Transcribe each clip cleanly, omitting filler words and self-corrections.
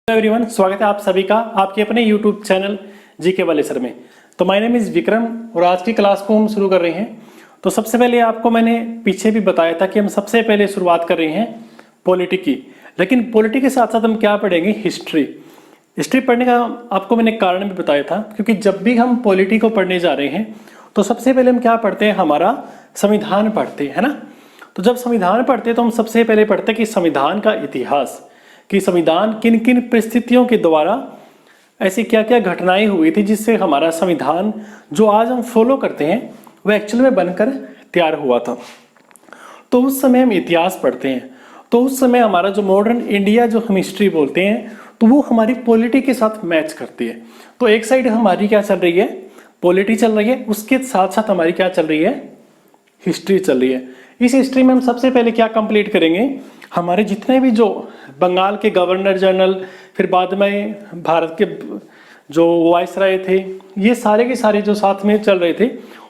Everyone, स्वागत है आप सभी का आपके अपने YouTube चैनल जीके वाले सर में। तो माय नेम इज़ विक्रम और आज की क्लास को हम शुरू कर रहे हैं। तो सबसे पहले आपको मैंने पीछे भी बताया था कि हम सबसे पहले शुरुआत कर रहे हैं पॉलिटी की, लेकिन पॉलिटी के साथ साथ हम क्या पढ़ेंगे, हिस्ट्री पढ़ने का आपको मैंने कारण भी बताया था, क्योंकि जब भी हम पॉलिटी को पढ़ने जा रहे हैं तो सबसे पहले हम क्या पढ़ते हैं, हमारा संविधान पढ़ते हैं, है ना। तो जब संविधान पढ़ते हैं तो हम सबसे पहले पढ़ते हैं कि संविधान का इतिहास, कि संविधान किन किन परिस्थितियों के द्वारा ऐसी क्या क्या घटनाएं हुई थी जिससे हमारा संविधान जो आज हम फॉलो करते हैं वह एक्चुअल में बनकर तैयार हुआ था। तो उस समय हम इतिहास पढ़ते हैं। तो उस समय हमारा जो मॉडर्न इंडिया जो हम हिस्ट्री बोलते हैं तो वो हमारी पॉलिटी के साथ मैच करती है। तो एक साइड हमारी क्या चल रही है, पॉलिटी चल रही है, उसके साथ साथ हमारी क्या चल रही है, हिस्ट्री चल रही है। इस हिस्ट्री में हम सबसे पहले क्या कंप्लीट करेंगे, हमारे जितने भी जो बंगाल के गवर्नर जनरल, फिर बाद में भारत के जो वाइसराय थे, ये सारे के सारे जो साथ में चल रहे थे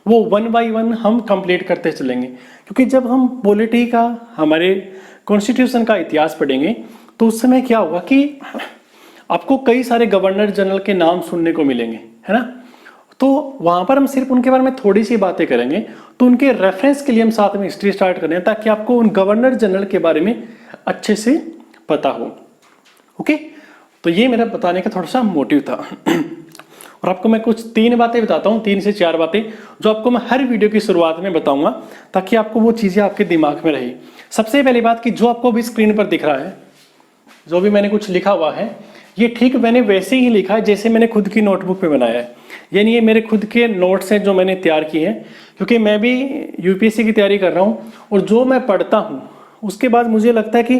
वो वन बाय वन हम कंप्लीट करते चलेंगे। क्योंकि जब हम पॉलिटी का, हमारे कॉन्स्टिट्यूशन का इतिहास पढ़ेंगे तो उस समय क्या होगा कि आपको कई सारे गवर्नर जनरल के नाम सुनने को मिलेंगे, है ना। तो वहाँ पर हम सिर्फ उनके बारे में थोड़ी सी बातें करेंगे, तो उनके रेफरेंस के लिए हम साथ में हिस्ट्री स्टार्ट करें ताकि आपको उन गवर्नर जनरल के बारे में अच्छे से पता हो। ओके, तो ये मेरा बताने का थोड़ा सा मोटिव था। और आपको मैं कुछ 3 बातें बताता हूँ, 3 से 4 बातें जो आपको मैं हर वीडियो की शुरुआत में बताऊंगा ताकि आपको वो चीज़ें आपके दिमाग में रही। सबसे पहली बात कि जो आपको अभी स्क्रीन पर दिख रहा है, जो भी मैंने कुछ लिखा हुआ है, ये ठीक मैंने वैसे ही लिखा है जैसे मैंने खुद की नोटबुक में बनाया है। यानी ये मेरे खुद के नोट्स हैं जो मैंने तैयार किए हैं, क्योंकि मैं भी यूपीएससी की तैयारी कर रहा हूँ और जो मैं पढ़ता हूँ उसके बाद मुझे लगता है कि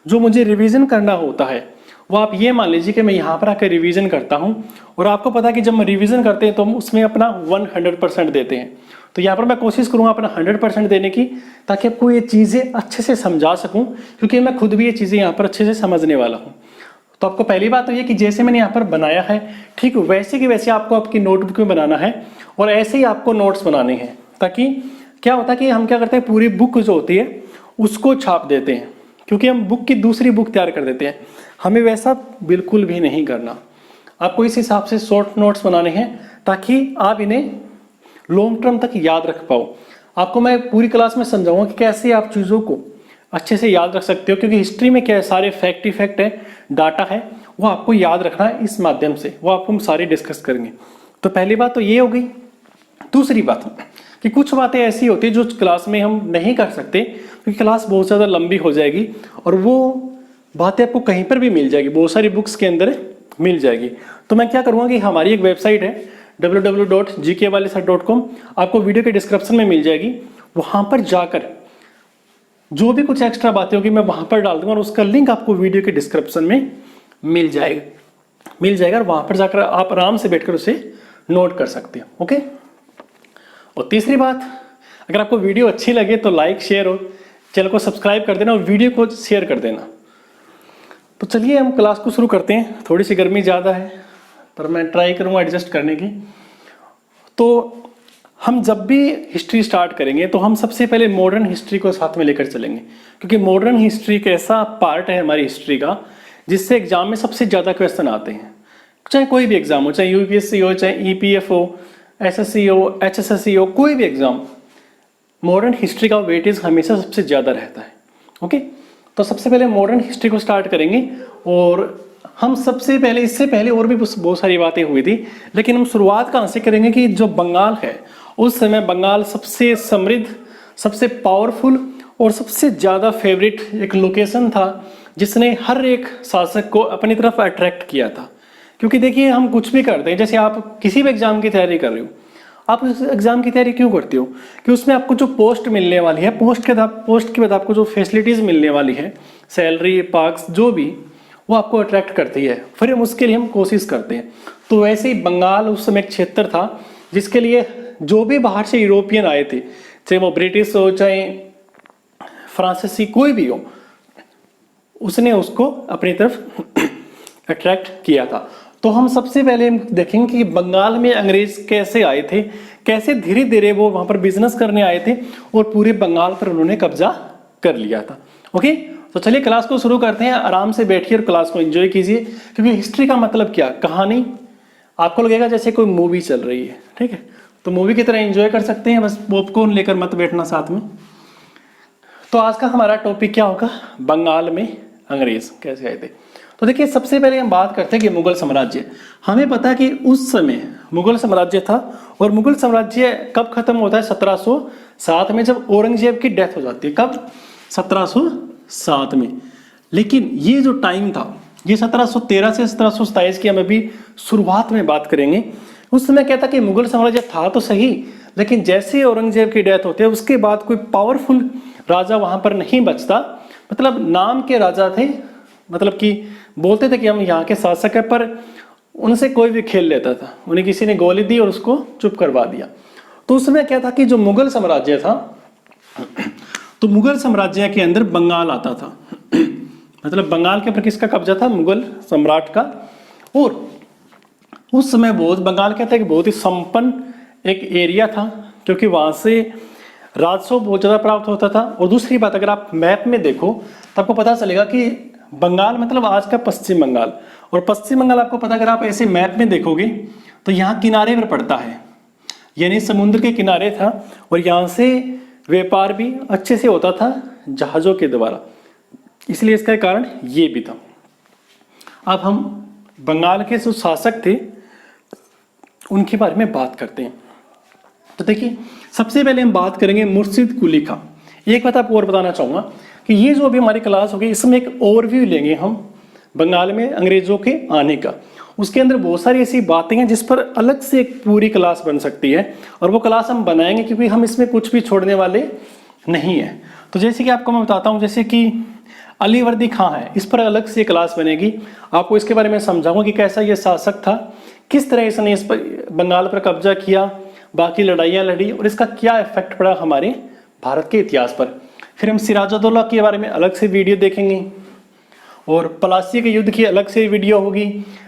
जो मुझे रिवीजन करना होता है वो आप ये मान लीजिए कि मैं यहाँ पर आकर रिवीजन करता हूँ। और आपको पता है कि जब हम रिवीजन करते हैं तो हम उसमें अपना 100% देते हैं। तो यहाँ पर मैं कोशिश करूँगा अपना 100% देने की, ताकि आपको ये चीज़ें अच्छे से समझा सकूँ, क्योंकि मैं खुद भी ये चीज़ें यहाँ पर अच्छे से समझने वाला हूँ। तो आपको पहली बात तो ये कि जैसे मैंने यहाँ पर बनाया है ठीक वैसे की वैसे आपको आपकी नोटबुक में बनाना है और ऐसे ही आपको नोट्स बनाने हैं। ताकि क्या होता है कि हम क्या करते हैं, पूरी बुक जो होती है उसको छाप देते हैं, क्योंकि हम बुक की दूसरी बुक तैयार कर देते हैं। हमें वैसा बिल्कुल भी नहीं करना। आपको इस हिसाब से शॉर्ट नोट्स बनाने हैं ताकि आप इन्हें लॉन्ग टर्म तक याद रख पाओ। आपको मैं पूरी क्लास में समझाऊंगा कि कैसे आप चीज़ों को अच्छे से याद रख सकते हो, क्योंकि हिस्ट्री में क्या है, सारे फैक्ट इफेक्ट है, डाटा है, वो आपको याद रखना है इस माध्यम से। वो आपको हम सारे डिस्कस करेंगे। तो पहली बात तो ये हो गई। दूसरी बात कि कुछ बातें ऐसी होती है जो क्लास में हम नहीं कर सकते, क्योंकि क्लास बहुत ज़्यादा लंबी हो जाएगी और वो बातें आपको कहीं पर भी मिल जाएगी, बहुत सारी बुक्स के अंदर मिल जाएगी। तो मैं क्या करूँगा कि हमारी एक वेबसाइट है www.gkwalesar.com, आपको वीडियो के डिस्क्रिप्शन में मिल जाएगी। वहाँ पर जाकर जो भी कुछ एक्स्ट्रा बातें होगी मैं वहाँ पर डाल दूंगा और उसका लिंक आपको वीडियो के डिस्क्रिप्शन में मिल जाएगा और वहाँ पर जाकर आप आराम से बैठकर उसे नोट कर सकते हो। ओके। और तीसरी बात, अगर आपको वीडियो अच्छी लगे तो लाइक, शेयर और चैनल को सब्सक्राइब कर देना और वीडियो को शेयर कर देना। तो चलिए हम क्लास को शुरू करते हैं। थोड़ी सी गर्मी ज़्यादा है पर मैं ट्राई करूँगा एडजस्ट करने की। तो हम जब भी हिस्ट्री स्टार्ट करेंगे तो हम सबसे पहले मॉडर्न हिस्ट्री को साथ में लेकर चलेंगे, क्योंकि मॉडर्न हिस्ट्री एक ऐसा पार्ट है हमारी हिस्ट्री का जिससे एग्जाम में सबसे ज़्यादा क्वेश्चन आते हैं। चाहे कोई भी एग्जाम हो, चाहे यूपीएससी हो, चाहे ईपीएफ हो, एसएससी हो, एचएसएससी हो, कोई भी एग्जाम, मॉडर्न हिस्ट्री का वेटेज हमेशा सबसे ज़्यादा रहता है। ओके। तो सबसे पहले मॉडर्न हिस्ट्री को स्टार्ट करेंगे और हम सबसे पहले, इससे पहले और भी बहुत सारी बातें हुई थी, लेकिन हम शुरुआत कहाँ से करेंगे कि जो बंगाल है, उस समय बंगाल सबसे समृद्ध, सबसे पावरफुल और सबसे ज़्यादा फेवरेट एक लोकेशन था जिसने हर एक शासक को अपनी तरफ अट्रैक्ट किया था। क्योंकि देखिए, हम कुछ भी करते हैं, जैसे आप किसी भी एग्जाम की तैयारी कर रहे हो, आप उस एग्जाम की तैयारी क्यों करते हो कि उसमें आपको जो पोस्ट मिलने वाली है, पोस्ट के बाद आपको जो फैसिलिटीज़ मिलने वाली है, सैलरी, पार्क्स, जो भी, वो आपको अट्रैक्ट करती है, फिर हम उसके लिए हम कोशिश करते हैं। तो वैसे ही बंगाल उस समय एक क्षेत्र था जिसके लिए जो भी बाहर से यूरोपियन आए थे, चाहे वो ब्रिटिश हो, चाहे फ्रांसीसी, कोई भी हो, उसने उसको अपनी तरफ अट्रैक्ट किया था। तो हम सबसे पहले देखेंगे कि बंगाल में अंग्रेज कैसे आए थे, कैसे धीरे धीरे वो वहाँ पर बिजनेस करने आए थे और पूरे बंगाल पर उन्होंने कब्जा कर लिया था। ओके। तो चलिए क्लास को शुरू करते हैं। आराम से बैठिए और क्लास को एंजॉय कीजिए, क्योंकि हिस्ट्री का मतलब क्या, कहानी आपको लगेगा जैसे कोई मूवी चल रही है, ठीक है। तो मूवी की तरह एंजॉय कर सकते हैं, बस पॉपकॉर्न लेकर मत बैठना साथ में। तो आज का हमारा टॉपिक क्या होगा, बंगाल में अंग्रेज कैसे आए थे। तो देखिए सबसे पहले हम बात करते हैं कि मुगल साम्राज्य। हमें पता है कि उस समय मुगल साम्राज्य था, और मुगल साम्राज्य कब खत्म होता है, 1707 में, जब औरंगजेब की डेथ हो जाती है। कब, 1707 में। लेकिन ये जो टाइम था, ये 1713 से 1727 की हम अभी शुरुआत में बात करेंगे। उस समय क्या था कि मुगल साम्राज्य था तो सही, लेकिन जैसे औरंगजेब की डेथ होती है उसके बाद कोई पावरफुल राजा वहां पर नहीं बचता। मतलब नाम के राजा थे, मतलब कि बोलते थे कि हम यहाँ के शासक हैं, पर उनसे कोई भी खेल लेता था। उन्हें किसी ने गोली दी और उसको चुप करवा दिया। तो उस समय क्या था कि जो मुगल साम्राज्य था, तो मुगल साम्राज्य के अंदर बंगाल आता था। मतलब बंगाल के ऊपर किसका कब्जा था, मुगल सम्राट का। और उस समय बहुत बंगाल क्या था कि बहुत ही संपन्न एक एरिया था, क्योंकि वहां से राजस्व बहुत ज्यादा प्राप्त होता था। और दूसरी बात, अगर आप मैप में देखो तो आपको पता चलेगा कि बंगाल मतलब आज का पश्चिम बंगाल, और पश्चिम बंगाल आपको पता, अगर आप ऐसे मैप में देखोगे तो यहाँ किनारे पर पड़ता है, यानी समुद्र के किनारे था। और यहाँ से व्यापार भी अच्छे से होता था जहाजों के द्वारा, इसलिए इसका कारण ये भी था। अब हम बंगाल के जो शासक थे उनके बारे में बात करते हैं। तो देखिए सबसे पहले हम बात करेंगे मुर्शिद कुली का। एक बात आपको और बताना चाहूंगा कि ये जो अभी हमारी क्लास होगी, इसमें एक ओवरव्यू लेंगे हम बंगाल में अंग्रेजों के आने का। उसके अंदर बहुत सारी ऐसी बातें हैं जिस पर अलग से एक पूरी क्लास बन सकती है, और वो क्लास हम बनाएंगे, क्योंकि हम इसमें कुछ भी छोड़ने वाले नहीं है। तो जैसे कि आपको मैं बताता हूँ, जैसे कि अलीवर्दी खां है, इस पर अलग से क्लास बनेगी। आपको इसके बारे में समझाऊंगा कि कैसा ये शासक था, किस तरह इसने इस पर बंगाल पर कब्जा किया, बाकी लड़ाइयाँ लड़ी, और इसका क्या इफेक्ट पड़ा हमारे भारत के इतिहास पर। फिर हम सिराजुद्दौला के बारे में अलग से वीडियो देखेंगे, और पलासी के युद्ध की अलग से वीडियो होगी।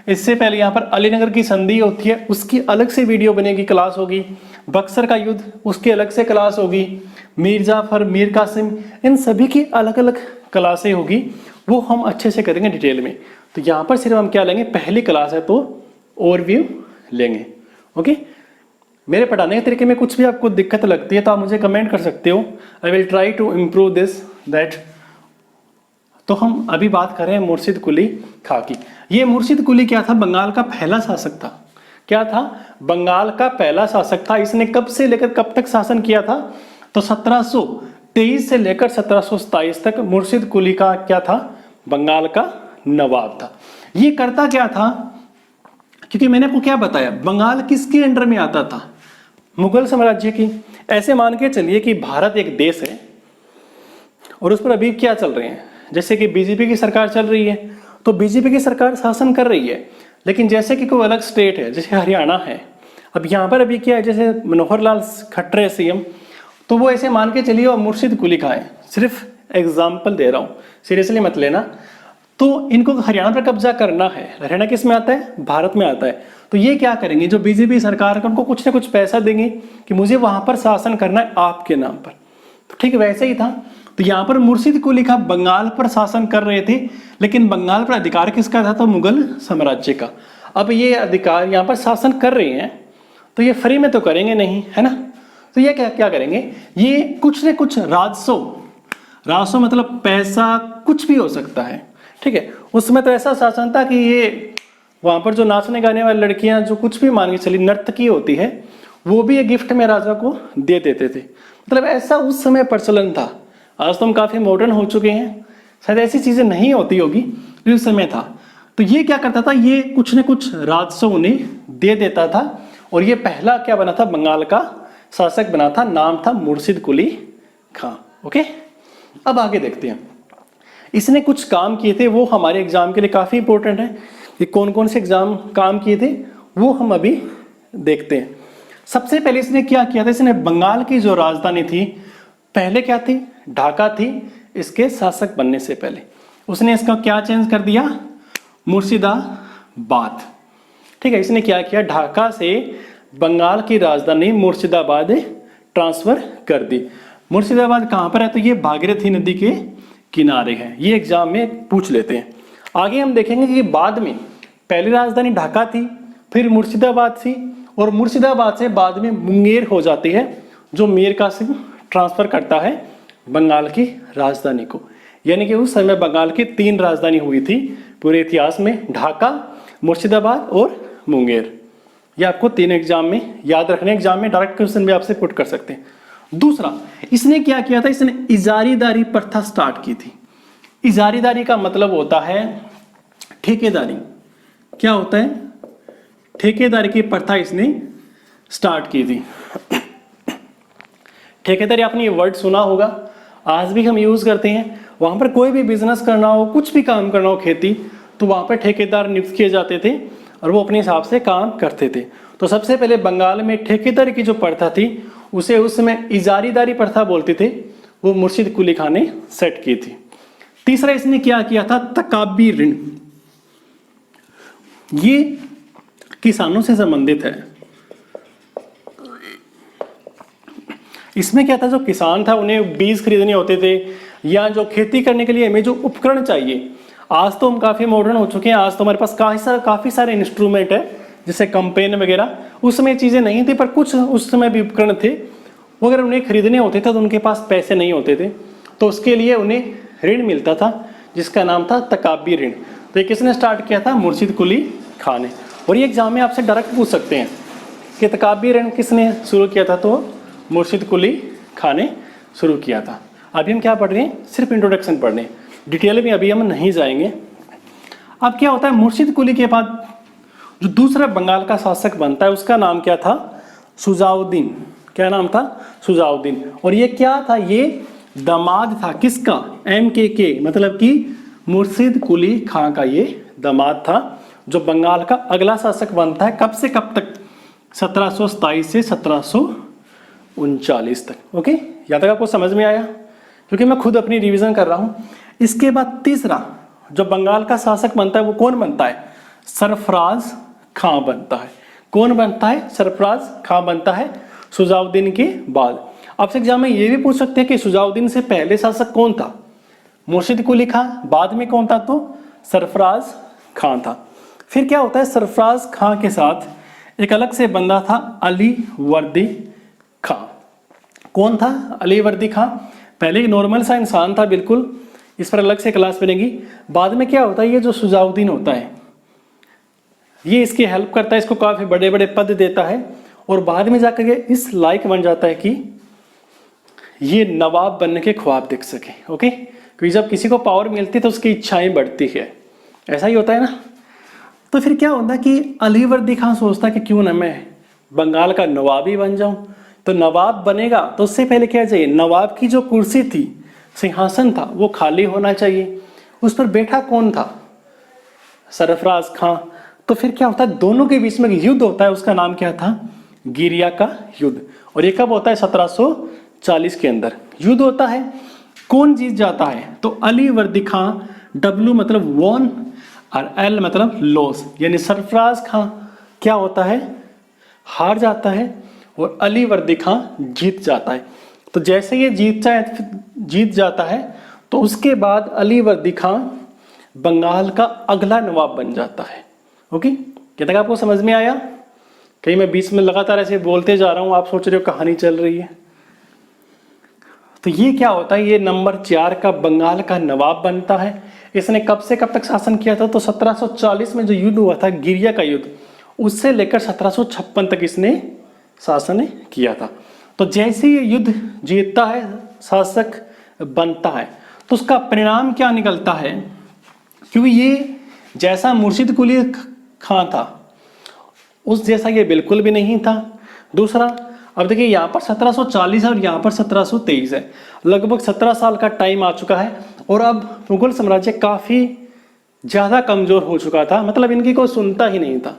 इससे पहले यहाँ पर अलीनगर की संधि होती है, उसकी अलग से वीडियो बनेगी, क्लास होगी। बक्सर का युद्ध, उसकी अलग से क्लास होगी। मीर जाफर, मीर कासिम, इन सभी की अलग अलग क्लासें होगी, वो हम अच्छे से करेंगे डिटेल में। तो यहाँ पर सिर्फ हम क्या लेंगे, पहली क्लास है तो ओवरव्यू लेंगे। ओके, मेरे पढ़ाने के तरीके में कुछ भी आपको दिक्कत लगती है तो आप मुझे कमेंट कर सकते हो। I will try to improve this that. तो हम अभी बात कर रहे हैं मुर्शिद कुली खां की। ये मुर्शिद कुली क्या था, बंगाल का पहला शासक था। क्या था, बंगाल का पहला शासक था। इसने कब से लेकर कब तक शासन किया था, तो 1723 से लेकर 1727 तक मुर्शिद कुली का क्या था, बंगाल का नवाब था। ये करता क्या था, क्योंकि मैंने आपको क्या बताया, बंगाल किसके अंडर में आता था, मुगल साम्राज्य की। ऐसे मान के चलिए कि भारत एक देश है, और उस पर अभी क्या चल रहे हैं, जैसे कि बीजेपी की सरकार चल रही है, तो बीजेपी की सरकार शासन कर रही है। लेकिन जैसे कि कोई अलग स्टेट है, जैसे हरियाणा है, अब यहाँ पर अभी क्या है, जैसे मनोहर लाल खट्टर है सीएम, तो वो ऐसे मान के चलिए और मुर्शिद कुली खां है। सिर्फ एग्जाम्पल दे रहा हूँ, सीरियसली मत लेना। तो इनको हरियाणा पर कब्जा करना है। हरियाणा किस में आता है, भारत में आता है। तो ये क्या करेंगे, जो बीजेपी सरकार है उनको कुछ ना कुछ पैसा देंगे कि मुझे वहां पर शासन करना है आपके नाम पर। तो ठीक वैसे ही था। तो यहाँ पर मुर्शिद कुली खां बंगाल पर शासन कर रहे थे, लेकिन बंगाल पर अधिकार किसका था, तो मुगल साम्राज्य का। अब ये अधिकार यहाँ पर शासन कर रहे हैं, तो ये फ्री में तो करेंगे नहीं, है ना। तो ये क्या क्या करेंगे, ये कुछ न कुछ राजस्व मतलब पैसा, कुछ भी हो सकता है, ठीक है। उसमें तो ऐसा शासन था कि ये वहां पर जो नाचने गाने वाली लड़कियां, जो कुछ भी मान के चली नर्तकी होती है, वो भी ये गिफ्ट में राजा को दे देते थे। मतलब ऐसा उस समय प्रचलन था। आज तो हम काफी मॉडर्न हो चुके हैं, शायद ऐसी चीजें नहीं होती होगी, उस समय था। तो ये क्या करता था, ये कुछ न कुछ राजस्व उन्हें दे देता था, और ये पहला क्या बना था, बंगाल का शासक बना था। नाम था मुर्शिद कुली खां। ओके, अब आगे देखते हैं इसने कुछ काम किए थे, वो हमारे एग्जाम के लिए काफी इंपॉर्टेंट है कि कौन कौन से एग्जाम काम किए थे, वो हम अभी देखते हैं। सबसे पहले इसने क्या किया था, इसने बंगाल की जो राजधानी थी, पहले क्या थी, ढाका थी। इसके शासक बनने से पहले उसने इसका क्या चेंज कर दिया, मुर्शिदाबाद। ठीक है, इसने क्या किया, ढाका से बंगाल की राजधानी मुर्शिदाबाद ट्रांसफर कर दी। मुर्शिदाबाद कहां पर है, तो ये भागीरथी नदी के किनारे हैं। ये एग्जाम में पूछ लेते हैं। आगे हम देखेंगे कि बाद में पहली राजधानी ढाका थी, फिर मुर्शिदाबाद थी, और मुर्शिदाबाद से बाद में मुंगेर हो जाती है, जो मीर कासिम ट्रांसफर करता है बंगाल की राजधानी को। यानी कि उस समय बंगाल की 3 राजधानी हुई थी पूरे इतिहास में, ढाका, मुर्शिदाबाद और मुंगेर। ये आपको 3 एग्जाम में याद रखने, एग्जाम में डायरेक्ट क्वेश्चन भी आपसे पुट कर सकते हैं। दूसरा, इसने क्या किया था, इसने इजारीदारी प्रथा स्टार्ट की थी। इजारीदारी का मतलब होता है ठेकेदारी। क्या होता है? ठेकेदारी की प्रथा इसने स्टार्ट की थी। ठेकेदारी, आपने ये वर्ड सुना होगा, आज भी हम यूज करते हैं। वहां पर कोई भी बिजनेस करना हो, कुछ भी काम करना हो, खेती, तो वहां पर ठेकेदार नियुक्त किए जाते थे और वो अपने हिसाब से काम करते थे। तो सबसे पहले बंगाल में ठेकेदारी की जो प्रथा थी उसे उस समय इजारीदारी प्रथा बोलते थे, वो मुर्शिद कुली खान ने सेट की थी। तीसरा, इसने क्या किया था, तकाबी ऋण। ये किसानों से संबंधित है। इसमें क्या था, जो किसान था उन्हें बीज खरीदने होते थे, या जो खेती करने के लिए हमें जो उपकरण चाहिए, आज तो हम काफी मॉडर्न हो चुके हैं, आज तो हमारे पास काफी सारे इंस्ट्रूमेंट है, जैसे कंपेन वगैरह। उस समय चीजें नहीं थी, पर कुछ उस समय भी उपकरण थे, वो अगर उन्हें खरीदने होते थे तो उनके पास पैसे नहीं होते थे, तो उसके लिए उन्हें ऋण मिलता था, जिसका नाम था तकाबी ऋण। तो ये किसने स्टार्ट किया था? मुर्शिद कुली खान ने। और ये एग्जाम में आपसे डायरेक्ट पूछ सकते हैं कि तकाबी ऋण किसने शुरू किया था, तो मुर्शिद कुली खान ने शुरू किया था। अभी हम क्या पढ़ रहे हैं? सिर्फ इंट्रोडक्शन पढ़ रहे हैं, डिटेल में अभी हम नहीं जाएंगे। अब क्या होता है, मुर्शिद कुली के बाद जो दूसरा बंगाल का शासक बनता है उसका नाम क्या था? सुजाउद्दीन। क्या नाम था? सुजाउद्दीन। और ये क्या था? ये दामाद था किसका? MKK, मतलब कि मुर्शिद कुली खान का ये दामाद था, जो बंगाल का अगला शासक बनता है। कब से कब तक? 1727 से 1739 तक। ओके, यहाँ तक आपको समझ में आया? क्योंकि मैं खुद अपनी रिवीजन कर रहा हूँ। इसके बाद तीसरा जो बंगाल का शासक बनता है वो कौन बनता है? सरफराज खां बनता है। कौन बनता है? सरफराज खां बनता है सुजाउद्दीन के बाद। आपसे एग्जाम में ये भी पूछ सकते हैं कि सुजाउद्दीन से पहले शासक कौन था? मुर्शिद कुली खां। बाद में कौन था? तो सरफराज खां था। फिर क्या होता है, सरफराज खां के साथ एक अलग से बंदा था, अली वर्दी खां। कौन था? अली वर्दी खां। पहले एक नॉर्मल सा इंसान था बिल्कुल, इस पर अलग से क्लास बनेगी। बाद में क्या होता है, ये जो सुजाउद्दीन होता है ये इसकी हेल्प करता है, इसको काफी बड़े बड़े पद देता है, और बाद में जाकर के इस लायक बन जाता है कि ये नवाब बनने के ख्वाब देख सके। ओके, क्योंकि जब किसी को पावर मिलती है तो उसकी इच्छाएं बढ़ती है, ऐसा ही होता है ना। तो फिर क्या होता है कि अली वर्दी खान सोचता है कि क्यों ना मैं बंगाल का नवाब ही बन जाऊं। तो नवाब बनेगा तो उससे पहले क्या चाहिए? नवाब की जो कुर्सी थी, सिंहासन था, वो खाली होना चाहिए। उस पर बैठा कौन था? सरफराज खां। तो फिर क्या होता है, दोनों के बीच में युद्ध होता है, उसका नाम क्या था? गिरिया का युद्ध। और ये कब होता है? 1740 के अंदर युद्ध होता है। कौन जीत जाता है? तो अली वर्दी खां, W मतलब वॉन और L मतलब लॉस, यानी सरफराज खां क्या होता है? हार जाता है, और अली वर्दी खां जीत जाता है। तो जैसे ये जीत जाता है तो उसके बाद अली वर्दी खां बंगाल का अगला नवाब बन जाता है। ओके, क्या तक आपको समझ में आया? कहीं मैं बीच में लगातार ऐसे बोलते जा रहा हूं, आप सोच रहे हो कहानी चल रही है। तो ये क्या होता है, ये नंबर 4 का बंगाल का नवाब बनता है। इसने कब से कब तक शासन किया था? तो 1740 में जो युद्ध हुआ था, गिरिया का युद्ध, उससे लेकर 1756 तक इसने शासन किया था। तो जैसे ये युद्ध जीतता है, शासक बनता है, तो उसका परिणाम क्या निकलता है? क्योंकि ये जैसा मुर्शिद कुली खां था उस जैसा ये बिल्कुल भी नहीं था। दूसरा, अब देखिए यहाँ पर 1740 है और यहाँ पर 1723 है, लगभग 17 साल का टाइम आ चुका है, और अब मुगल साम्राज्य काफी ज्यादा कमजोर हो चुका था। मतलब इनकी कोई सुनता ही नहीं था।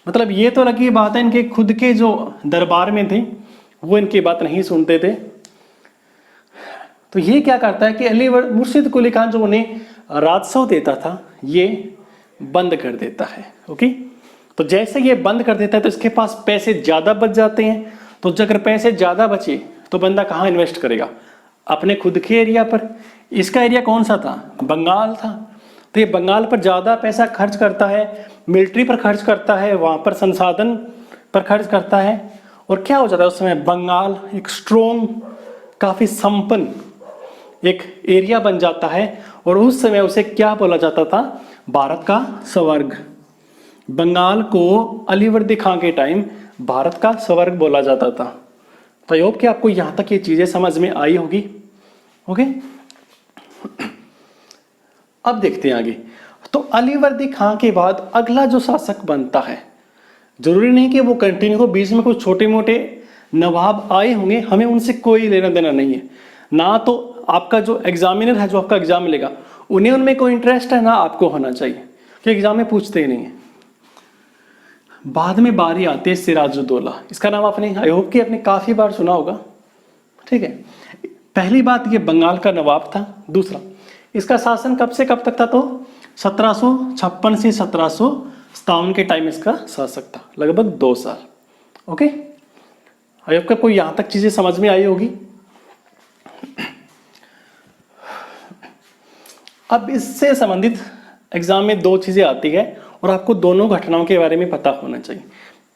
मतलब ये तो लगी बात है, इनके खुद के जो दरबार में थे वो इनकी बात नहीं सुनते थे। तो ये क्या करता है कि अली मुर्शिद कुली खान जो उन्हें राजस्व देता था ये बंद कर देता है। ओके, तो जैसे ये बंद कर देता है तो इसके पास पैसे ज्यादा बच जाते हैं। तो अगर पैसे ज्यादा बचे तो बंदा कहाँ इन्वेस्ट करेगा? अपने खुद के एरिया पर। इसका एरिया कौन सा था? बंगाल था। तो ये बंगाल पर ज़्यादा पैसा खर्च करता है, मिलिट्री पर खर्च करता है, वहाँ पर संसाधन पर खर्च करता है। और क्या हो जाता है उस समय, बंगाल एक स्ट्रोंग, काफ़ी संपन्न एक एरिया बन जाता है। और उस समय उसे क्या बोला जाता था? भारत का स्वर्ग। बंगाल को अलीवर्दी खां के टाइम भारत का स्वर्ग बोला जाता था। तो आई होप कि आपको यहाँ तक ये चीज़ें समझ में आई होगी। ओके, अब देखते हैं आगे। तो अलीवर्दी खां के बाद अगला जो शासक बनता है, जरूरी नहीं कि वो कंटिन्यू हो, बीच में कुछ छोटे मोटे नवाब आए होंगे, हमें उनसे कोई लेना देना नहीं है। ना तो आपका जो एग्जामिनर है, जो आपका एग्जाम मिलेगा, उन्हें उनमें कोई इंटरेस्ट है, ना आपको होना चाहिए, कि एग्जाम में पूछते ही नहीं है। बाद में बारी आती है सिराजुद्दौला। इसका नाम आपने आई होप कि आपने काफ़ी बार सुना होगा। ठीक है, पहली बात ये बंगाल का नवाब था। दूसरा, इसका शासन कब से कब तक था? तो 1756 से 1757 के टाइम इसका शासक था, लगभग 2 साल। ओके, आई होप आपको यहाँ तक चीज़ें समझ में आई होगी। अब इससे संबंधित एग्जाम में 2 चीज़ें आती है और आपको दोनों घटनाओं के बारे में पता होना चाहिए।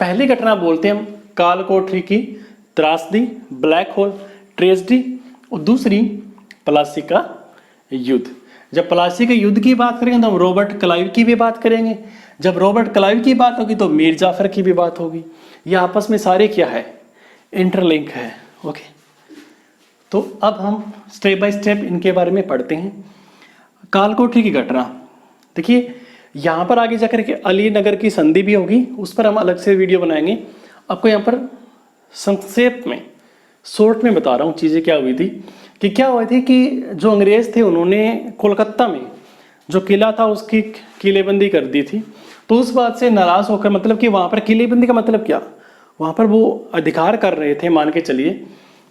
पहली घटना बोलते हैं हम कालकोठरी की त्रासदी, ब्लैक होल ट्रेजेडी, और दूसरी प्लासी का युद्ध। जब प्लासी के युद्ध की बात करेंगे तो हम रॉबर्ट क्लाइव की भी बात करेंगे। जब रॉबर्ट क्लाइव की बात होगी तो मीर जाफर की भी बात होगी। ये आपस में सारे क्या है? इंटरलिंक है। ओके, तो अब हम स्टेप बाय स्टेप इनके बारे में पढ़ते हैं। कालकोठरी की घटना देखिए, यहाँ पर आगे जाकर के अलीनगर की संधि भी होगी, उस पर हम अलग से वीडियो बनाएंगे। आपको यहाँ पर संक्षेप में, शॉर्ट में बता रहा हूँ चीज़ें क्या हुई थी। कि क्या हुआ थी कि जो अंग्रेज थे उन्होंने कोलकाता में जो किला था उसकी किलेबंदी कर दी थी। तो उस बात से नाराज होकर, मतलब कि वहाँ पर किलेबंदी का मतलब क्या, वहाँ पर वो अधिकार कर रहे थे मान के चलिए।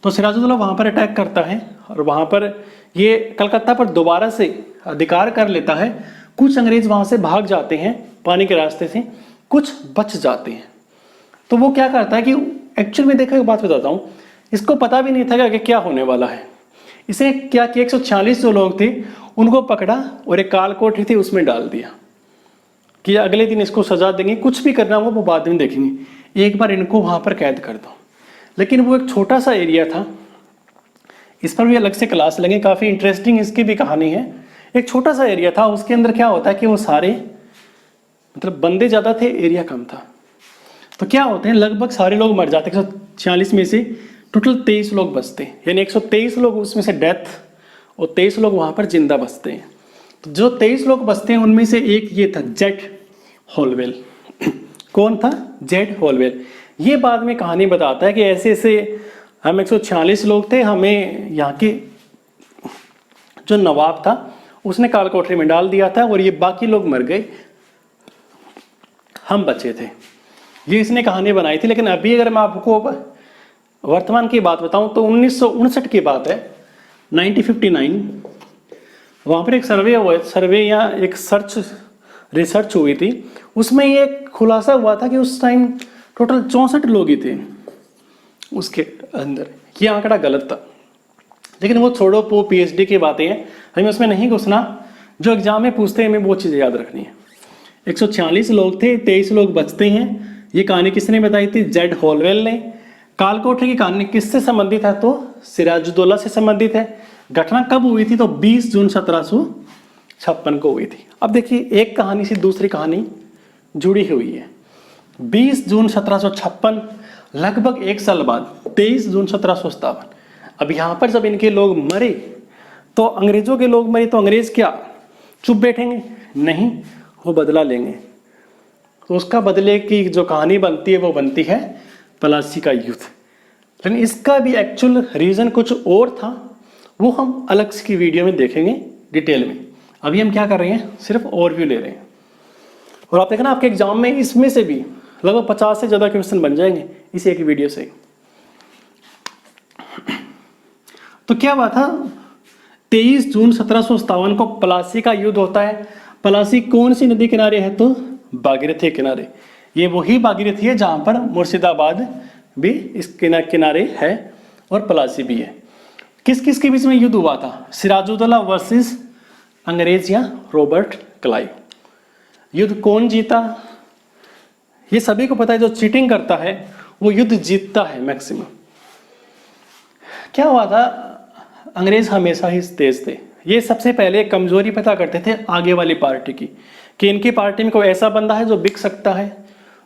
तो सिराजुद्दौला वहाँ पर अटैक करता है और वहाँ पर ये कलकत्ता पर दोबारा से अधिकार कर लेता है। कुछ अंग्रेज वहाँ से भाग जाते हैं पानी के रास्ते से, कुछ बच जाते हैं। तो वो क्या करता है कि एक्चुअल में देखा, एक बात बताता हूँ, इसको पता भी नहीं था कि आगे क्या होने वाला है। इसने क्या किया, 146 जो लोग थे उनको पकड़ा और एक कालकोठरी थी उसमें डाल दिया कि अगले दिन इसको सजा देंगे, कुछ भी करना वो बाद में देखेंगे, एक बार इनको वहाँ पर कैद कर दो। लेकिन वो एक छोटा सा एरिया था, इस पर भी अलग से क्लास लेंगे, काफ़ी इंटरेस्टिंग इसकी भी कहानी है। एक छोटा सा एरिया था, उसके अंदर क्या होता है कि वो सारे, मतलब बंदे ज़्यादा थे, एरिया कम था। तो क्या होते हैं, लगभग सारे लोग मर जाते हैं। 146 में से टोटल 23 लोग बचते हैं, यानी 123 लोग उसमें से डेथ और 23 लोग वहाँ पर जिंदा बचते हैं। तो जो 23 लोग बचते हैं उनमें से एक ये था जेड होलवेल। कौन था? जेड होलवेल। ये बाद में कहानी बताता है कि ऐसे ऐसे हम 146 लोग थे, हमें यहाँ के जो नवाब था उसने कालकोठरी में डाल दिया था और ये बाकी लोग मर गए, हम बचे थे। ये इसने कहानी बनाई थी। लेकिन अभी अगर मैं आपको वर्तमान की बात बताऊं तो 1959 की बात है, 1959, वहाँ पर एक सर्वे या एक रिसर्च हुई थी। उसमें ये खुलासा हुआ था कि उस टाइम टोटल 64 लोग ही थे उसके अंदर। ये आंकड़ा गलत था, लेकिन वो छोड़ो, वो पीएचडी की बातें हैं, हमें उसमें नहीं घुसना। जो एग्जाम में पूछते हैं हमें वो चीज़ें याद रखनी है। 146 लोग थे, 23 लोग बचते हैं। ये कहानी किसने बताई थी? जेड होलवेल ने। कालकोठरी की कहानी किससे संबंधित है? तो सिराजुद्दौला से संबंधित है। घटना कब हुई थी? तो 20 जून 1756 को हुई थी। अब देखिए, एक कहानी से दूसरी कहानी जुड़ी हुई है। 20 जून 1756, लगभग 1 साल बाद 23 जून 1757। अब यहाँ पर जब इनके लोग मरे तो अंग्रेजों के लोग मरे, तो अंग्रेज क्या चुप बैठेंगे? नहीं, वो बदला लेंगे। तो उसका बदले की जो कहानी बनती है वो बनती है प्लासी का युद्ध। लेकिन इसका भी एक्चुअल रीज़न कुछ और था, वो हम अलग की वीडियो में देखेंगे डिटेल में। अभी हम क्या कर रहे हैं, सिर्फ ओवरव्यू ले रहे हैं। और आप देखना आपके एग्जाम में इसमें से भी लगभग 50 से ज़्यादा क्वेश्चन बन जाएंगे इस एक वीडियो से। तो क्या हुआ था, 23 जून 1757 को प्लासी का युद्ध होता है। प्लासी कौन सी नदी किनारे है? तो भागीरथी किनारे। ये वही भागीरथी है जहाँ पर मुर्शिदाबाद भी इस किनारे है और प्लासी भी है। किस किस के बीच में युद्ध हुआ था? सिराजुद्दौला वर्सेस अंग्रेज या रॉबर्ट क्लाइव। युद्ध कौन जीता? ये सभी को पता है, जो चीटिंग करता है वो युद्ध जीतता है मैक्सिमम। क्या हुआ था? अंग्रेज हमेशा ही तेज थे। ये सबसे पहले कमजोरी पता करते थे आगे वाली पार्टी की, कि इनकी पार्टी में कोई ऐसा बंदा है जो बिक सकता है,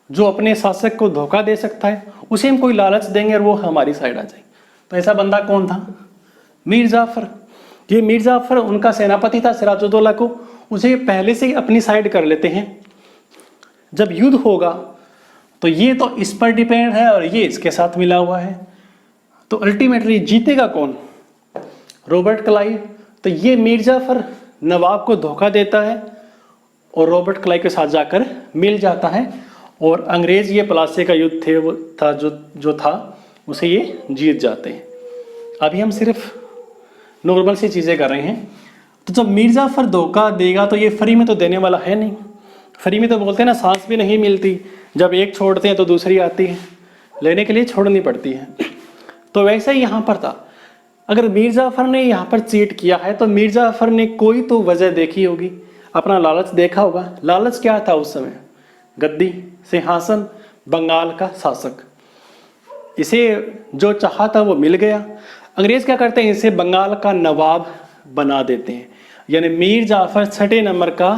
जो अपने शासक को धोखा दे सकता है, उसे हम कोई लालच देंगे और वो हमारी साइड आ जाए। तो ऐसा बंदा कौन था? मीर जाफर। ये मीर जाफर उनका सेनापति था सिराजुद्दौला को, उसे पहले से ही अपनी साइड कर लेते हैं। जब युद्ध होगा तो ये तो इस पर डिपेंड है और ये इसके साथ मिला हुआ है, तो अल्टीमेटली जीतेगा कौन? Robert Clive. तो ये मीर जाफर नवाब को धोखा देता है और रॉबर्ट क्लाइव के साथ जाकर मिल जाता है, और अंग्रेज ये प्लासी का युद्ध थे वो था जो था उसे ये जीत जाते हैं। अभी हम सिर्फ नॉर्मल सी चीज़ें कर रहे हैं। तो जब मीर जाफर धोखा देगा तो ये फ्री में तो देने वाला है नहीं। फ्री में तो बोलते हैं ना, सांस भी नहीं मिलती, जब एक छोड़ते हैं तो दूसरी आती है, लेने के लिए छोड़नी पड़ती है। तो वैसे ही यहाँ पर था। अगर मीर जाफर ने यहाँ पर चीट किया है तो मीर जाफर ने कोई तो वजह देखी होगी, अपना लालच देखा होगा। लालच क्या था उस समय? गद्दी, सिंहासन, बंगाल का शासक। इसे जो चाहा था वो मिल गया। अंग्रेज क्या करते हैं? इसे बंगाल का नवाब बना देते हैं, यानी मीर जाफर 6ठे नंबर का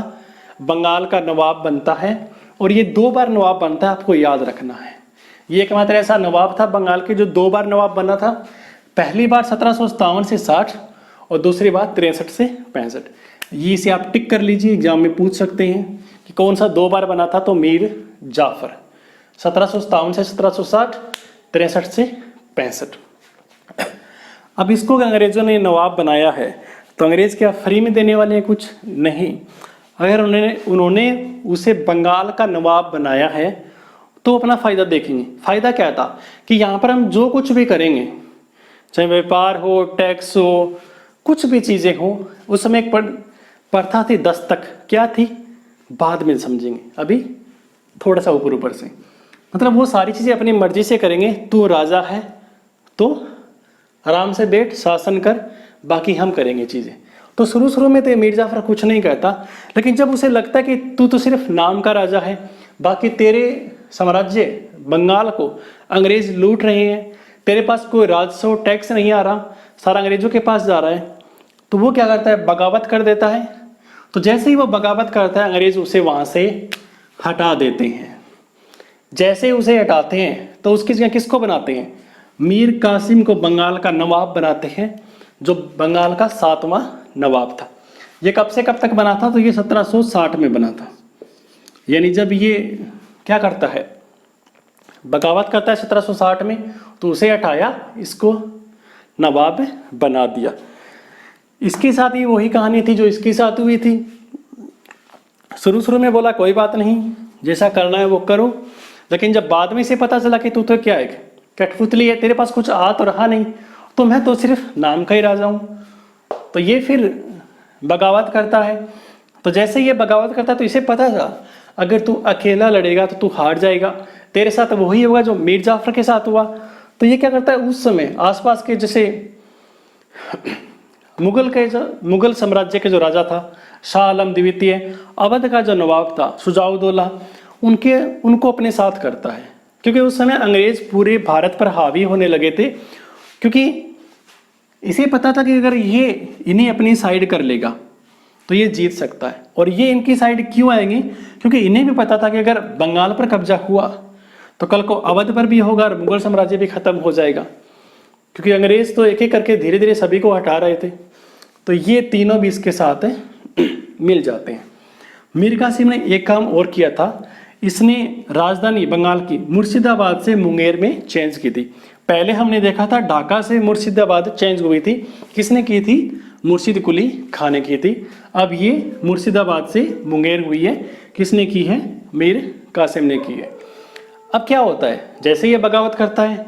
बंगाल का नवाब बनता है। और ये 2 बार नवाब बनता है, आपको याद रखना है। ये एकमात्र ऐसा नवाब था बंगाल के जो 2 बार नवाब बना था। पहली बार 1757 से 60 और दूसरी बार 63 से 65। ये इसे आप टिक कर लीजिए, एग्जाम में पूछ सकते हैं कि कौन सा 2 बार बना था। तो मीर जाफर 1757 से 1760, 63 से 65। अब इसको अंग्रेजों ने नवाब बनाया है तो अंग्रेज क्या फ्री में देने वाले हैं? कुछ नहीं। अगर उन्होंने उसे बंगाल का नवाब बनाया है तो अपना फ़ायदा देखेंगे। फ़ायदा क्या था कि यहाँ पर हम जो कुछ भी करेंगे, चाहे व्यापार हो, टैक्स हो, कुछ भी चीज़ें हो, उस समय एक प्रथा थी दस्तक। क्या थी? बाद में समझेंगे, अभी थोड़ा सा ऊपर ऊपर से। मतलब वो सारी चीज़ें अपनी मर्जी से करेंगे। तू राजा है तो आराम से बैठ, शासन कर, बाकी हम करेंगे चीज़ें। तो शुरू में तो मीर जाफर कुछ नहीं कहता, लेकिन जब उसे लगता है कि तू तो सिर्फ नाम का राजा है, बाकी तेरे साम्राज्य बंगाल को अंग्रेज लूट रहे हैं, तेरे पास कोई राजस्व टैक्स नहीं आ रहा, सारा अंग्रेजों के पास जा रहा है, तो वो क्या करता है? बगावत कर देता है। तो जैसे ही वो बगावत करता है, अंग्रेज उसे वहाँ से हटा देते हैं। जैसे ही उसे हटाते हैं तो उसकी जगह किसको बनाते हैं? मीर कासिम को बंगाल का नवाब बनाते हैं, जो बंगाल का 7वां नवाब था। ये कब से कब तक बना था? तो ये 1760 में बना था। यानी जब ये क्या करता है? बगावत करता है 1760 में, तो उसे हटाया, इसको नवाब बना दिया। इसके साथ ही वही कहानी थी जो इसके साथ हुई थी। शुरू में बोला कोई बात नहीं, जैसा करना है वो करो, लेकिन जब बाद में से पता चला कि तू तो क्या है, कठपुतली है, तेरे पास कुछ आ तो रहा नहीं, तो मैं तो सिर्फ नाम का ही राजा हूँ, तो ये फिर बगावत करता है। तो जैसे ये बगावत करता है तो इसे पता था अगर तू अकेला लड़ेगा तो तू हार जाएगा, तेरे साथ वही होगा जो मीर जाफर के साथ हुआ। तो ये क्या करता है? उस समय आसपास के जैसे मुगल साम्राज्य के जो राजा था शाह आलम द्वितीय, अवध का जो नवाब था शुजाउद्दौला, उनको अपने साथ करता है, क्योंकि उस समय अंग्रेज पूरे भारत पर हावी होने लगे थे। क्योंकि इसे पता था कि अगर ये इन्हें अपनी साइड कर लेगा तो ये जीत सकता है। और ये इनकी साइड क्यों आएंगे? क्योंकि इन्हें भी पता था कि अगर बंगाल पर कब्जा हुआ तो कल को अवध पर भी होगा और मुगल साम्राज्य भी खत्म हो जाएगा, क्योंकि अंग्रेज तो एक एक करके धीरे धीरे सभी को हटा रहे थे। तो ये तीनों भी इसके साथ मिल जाते हैं। मीर कासिम ने एक काम और किया था, इसने राजधानी बंगाल की मुर्शिदाबाद से मुंगेर में चेंज की थी। पहले हमने देखा था ढाका से मुर्शिदाबाद चेंज हुई थी, किसने की थी? मुर्शिद कुली खां ने की थी। अब ये मुर्शिदाबाद से मुंगेर हुई है, किसने की है? मीर कासिम ने की है। अब क्या होता है, जैसे ये बगावत करता है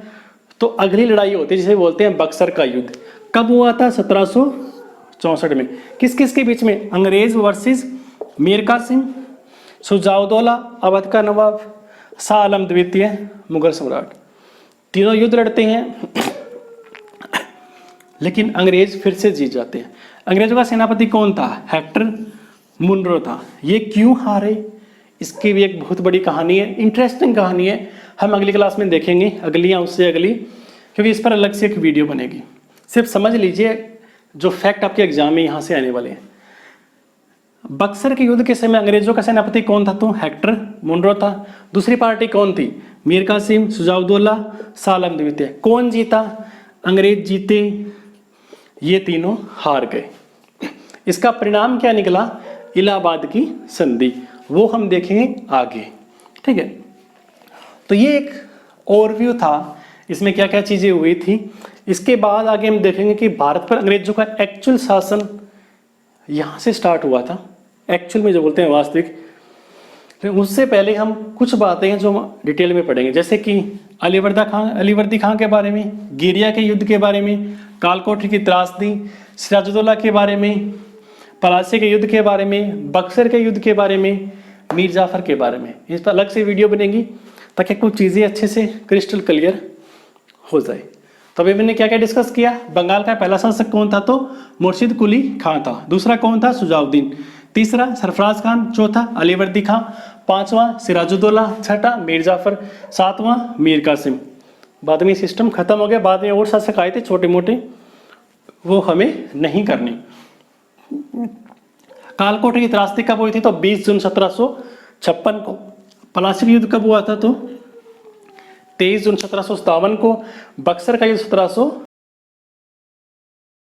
तो अगली लड़ाई होती है जिसे बोलते हैं बक्सर का युद्ध। कब हुआ था? 1764 में। किस किस के बीच में? अंग्रेज वर्सेस मीर कासिम, शुजाउद्दौला अवध का नवाब, शाह आलम द्वितीय मुगल सम्राट, तीनों युद्ध लड़ते हैं। लेकिन अंग्रेज फिर से जीत जाते हैं। अंग्रेजों का सेनापति कौन था? हेक्टर मुनरो था। ये क्यों हारे, इसकी भी एक बहुत बड़ी कहानी है, इंटरेस्टिंग कहानी है। हम अगली क्लास में देखेंगे, अगली या उससे अगली, क्योंकि इस पर अलग से एक वीडियो बनेगी। सिर्फ समझ लीजिए जो फैक्ट आपके एग्जाम में यहाँ से आने वाले हैं। बक्सर के युद्ध के समय अंग्रेजों का सेनापति कौन था? तो हेक्टर मुनरो था। दूसरी पार्टी कौन थी? मीर कासिम, सुजाउद्दौला, शाह आलम द्वितीय। कौन जीता? अंग्रेज जीते, ये तीनों हार गए। इसका परिणाम क्या निकला? इलाहाबाद की संधि, वो हम देखेंगे आगे। ठीक है, तो ये एक ओवरव्यू था, इसमें क्या क्या चीजें हुई थी। इसके बाद आगे हम देखेंगे कि भारत पर अंग्रेजों का एक्चुअल शासन यहाँ से स्टार्ट हुआ था, एक्चुअल में जो बोलते हैं वास्तविक। तो उससे पहले हम कुछ बातें हैं जो हम डिटेल में पढ़ेंगे, जैसे कि अलीवर्दी खां के बारे में, गिरिया के युद्ध के बारे में, कालकोठरी की त्रासदी, सिराजुद्दौला के बारे में, पलासी के युद्ध के बारे में, बक्सर के युद्ध के बारे में, मीर जाफर के बारे में। इस पर अलग से वीडियो बनेगी ताकि कुछ चीज़ें अच्छे से क्रिस्टल क्लियर हो जाए। तो अभी मैंने क्या क्या डिस्कस किया? बंगाल का पहला शासक कौन था? तो मुर्शिद कुली खां था। दूसरा कौन था? सुजाउद्दीन। तीसरा सरफराज खान। चौथा अलीवर्दी खां। पांचवा सिराजुद्दौला। छठा मीर जाफर। सातवां मीर कासिम। बाद में सिस्टम खत्म हो गया, बाद में और शासक आए थे छोटे मोटे, वो हमें नहीं करनी। कालकोठरी की त्रासदी कब हुई थी? तो 20 जून 1756 को। पलासी का युद्ध कब हुआ था? तो 23 जून 1757 को। बक्सर का युद्ध 1700